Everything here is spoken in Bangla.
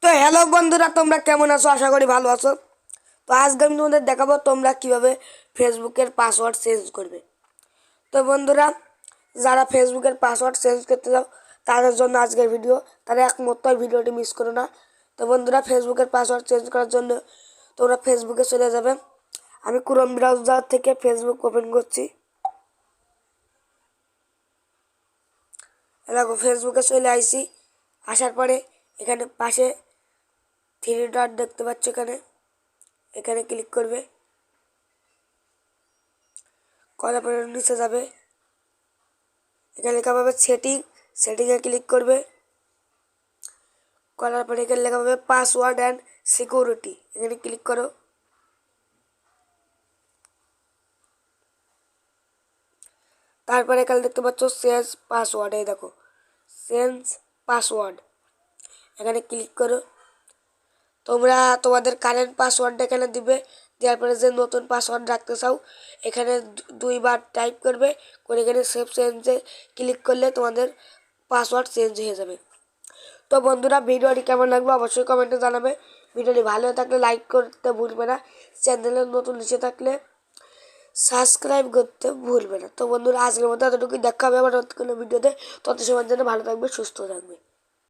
তো হ্যালো বন্ধুরা, তোমরা কেমন আছো? আশা করি ভালো আছো। তো আজকে আমি তোমাদের দেখাবো তোমরা কিভাবে ফেসবুকের পাসওয়ার্ড চেঞ্জ করবে। তো বন্ধুরা, যারা ফেসবুকের পাসওয়ার্ড চেঞ্জ করতে চাও তাদের জন্য আজকের ভিডিও, তারা একমাত্র ভিডিওটি মিস করো না। তো বন্ধুরা, ফেসবুকের পাসওয়ার্ড চেঞ্জ করার জন্য তোমরা ফেসবুকে চলে যাবে। আমি ক্রোম ব্রাউজার থেকে ফেসবুক ওপেন করছি। দেখো, ফেসবুকে চলে আইসি। আসার পরে এখানে পাশে থ্রি ডট দেখতে পাচ্ছ, এখানে ক্লিক করবে। করার পরে নিচে যাবে, এখানে লেখা পাবে সেটিংয়ে ক্লিক করবে। করার পরে এখানে লেখা পাবে পাসওয়ার্ড অ্যান্ড সিকিউরিটি, এখানে ক্লিক করো। তারপরে এখানে দেখতে পাচ্ছ চেঞ্জ পাসওয়ার্ড, এই দেখো চেঞ্জ পাসওয়ার্ড, এখানে ক্লিক করো। তোমরা তোমাদের কারেন্ট পাসওয়ার্ডটা এখানে দিবে। দেওয়ার পরে যে নতুন পাসওয়ার্ড রাখতে চাও এখানে দুইবার টাইপ করবে, করে এখানে সেভ চেঞ্জে ক্লিক করলে তোমাদের পাসওয়ার্ড চেঞ্জ হয়ে যাবে। তো বন্ধুরা, ভিডিওটি কেমন লাগবে অবশ্যই কমেন্টে জানাবে। ভিডিওটি ভালো থাকলে লাইক করতে ভুলবে না, চ্যানেলে নতুন এসে থাকলে সাবস্ক্রাইব করতে ভুলবে না। তো বন্ধুরা, আজকের মতো এতটুকুই, দেখা হবে আবার নতুন কোনো ভিডিওতে। তত সময়ের জন্য ভালো থাকবে, সুস্থ থাকবে।